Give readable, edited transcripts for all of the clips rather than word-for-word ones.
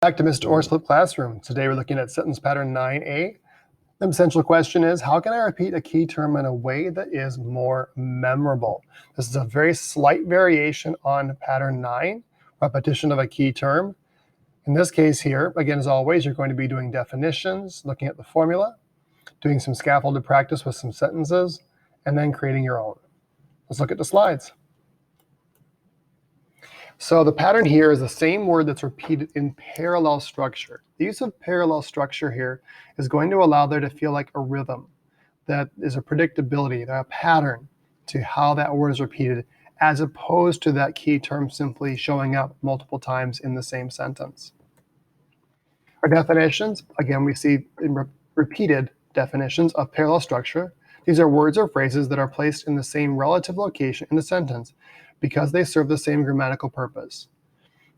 Back to Mr. Orr's Flip Classroom. Today we're looking at sentence pattern 9A. The essential question is, how can I repeat a key term in a way that is more memorable? This is a very slight variation on pattern 9, repetition of a key term. In this case here, again, as always, you're going to be doing definitions, looking at the formula, doing some scaffolded practice with some sentences, and then creating your own. Let's look at the slides. So the pattern here is the same word that's repeated in parallel structure. The use of parallel structure here is going to allow there to feel like a rhythm, that is a predictability, a pattern to how that word is repeated, as opposed to that key term simply showing up multiple times in the same sentence. Our definitions, again, we see in repeated definitions of parallel structure. These are words or phrases that are placed in the same relative location in the sentence because they serve the same grammatical purpose.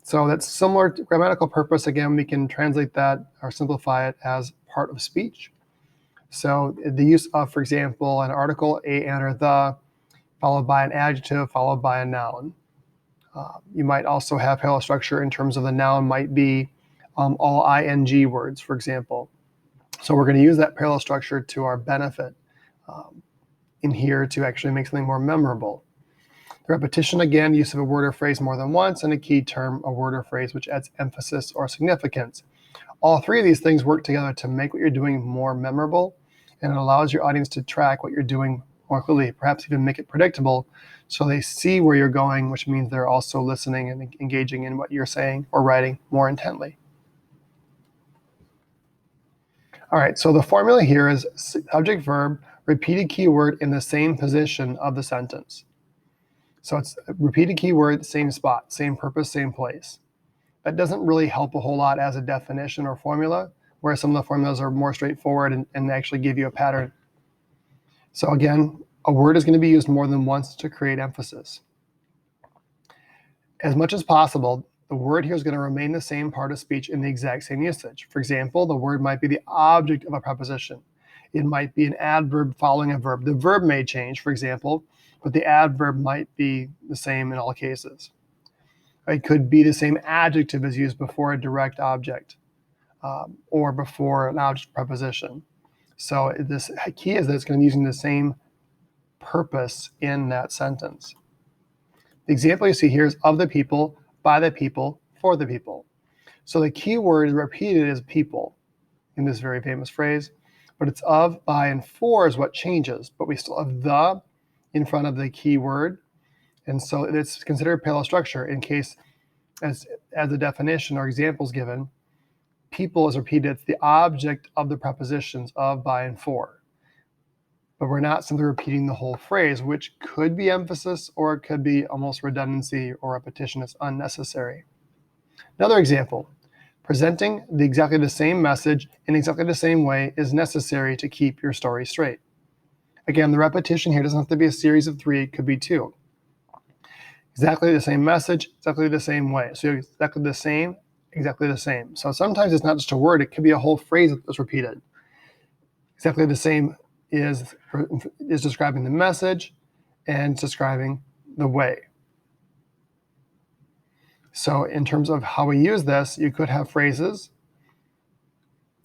So that's similar to grammatical purpose. Again, we can translate that or simplify it as part of speech. So the use of, for example, an article, a, and, or the, followed by an adjective, followed by a noun. You might also have parallel structure in terms of the noun might be all ing words, for example. So we're going to use that parallel structure to our benefit in here to actually make something more memorable. The repetition, again, use of a word or phrase more than once, and a key term, a word or phrase which adds emphasis or significance. All three of these things work together to make what you're doing more memorable, and it allows your audience to track what you're doing more clearly, perhaps even make it predictable, so they see where you're going, which means they're also listening and engaging in what you're saying or writing more intently. All right, so the formula here is subject verb, repeated keyword in the same position of the sentence. So it's repeated keyword, same spot, same purpose, same place. That doesn't really help a whole lot as a definition or formula, where some of the formulas are more straightforward and actually give you a pattern. So again, a word is going to be used more than once to create emphasis. As much as possible, the word here is going to remain the same part of speech in the exact same usage. For example, the word might be the object of a preposition. It might be an adverb following a verb. The verb may change, for example, but the adverb might be the same in all cases. It could be the same adjective as used before a direct object or before an object preposition. So this key is that it's going to be using the same purpose in that sentence. The example you see here is of the people, by the people, for the people. So the key word repeated is people in this very famous phrase, but it's of, by, and for is what changes, but we still have the in front of the key word. And so it's considered parallel structure in case, as the definition or examples given, people is repeated. It's the object of the prepositions of, by, and for. But we're not simply repeating the whole phrase, which could be emphasis or it could be almost redundancy or repetition is unnecessary. Another example, presenting exactly the same message in exactly the same way is necessary to keep your story straight. Again, the repetition here doesn't have to be a series of 3, it could be 2. Exactly the same message, exactly the same way. So exactly the same, exactly the same. So sometimes it's not just a word, it could be a whole phrase that's repeated. Exactly the same is describing the message and describing the way. So in terms of how we use this, you could have phrases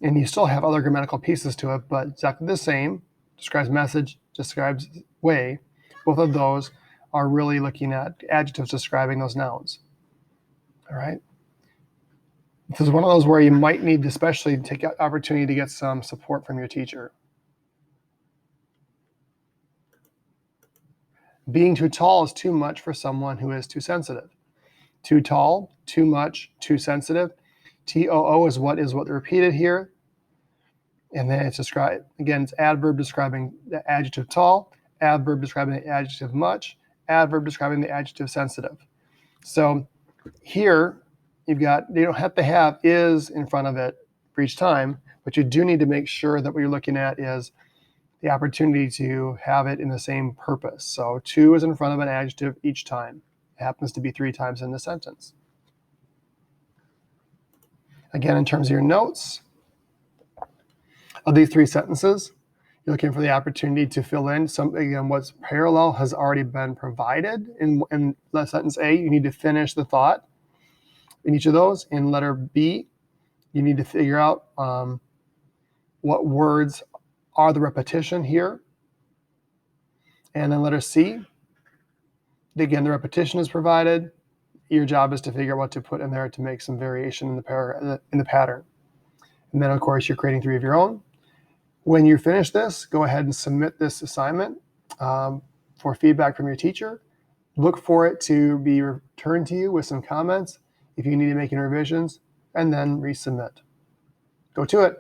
and you still have other grammatical pieces to it, but exactly the same, describes message, describes way. Both of those are really looking at adjectives describing those nouns. All right. This is one of those where you might need to especially take the opportunity to get some support from your teacher. Being too tall is too much for someone who is too sensitive. Too tall, too much, too sensitive. TOO is what repeated here. And then it's described, again, it's adverb describing the adjective tall, adverb describing the adjective much, adverb describing the adjective sensitive. So here you've got, you don't have to have is in front of it for each time, but you do need to make sure that what you're looking at is the opportunity to have it in the same purpose. So to is in front of an adjective each time. It happens to be 3 times in the sentence. Again, in terms of your notes, of these 3 sentences, you're looking for the opportunity to fill in something. Again, what's parallel has already been provided in sentence A. You need to finish the thought in each of those. In letter B, You need to figure out what words are the repetition here. And then letter C, again, the repetition is provided. Your job is to figure out what to put in there to make some variation in the pattern. And then, of course, you're creating 3 of your own. When you finish this, go ahead and submit this assignment for feedback from your teacher. Look for it to be returned to you with some comments if you need to make any revisions, and then resubmit. Go to it.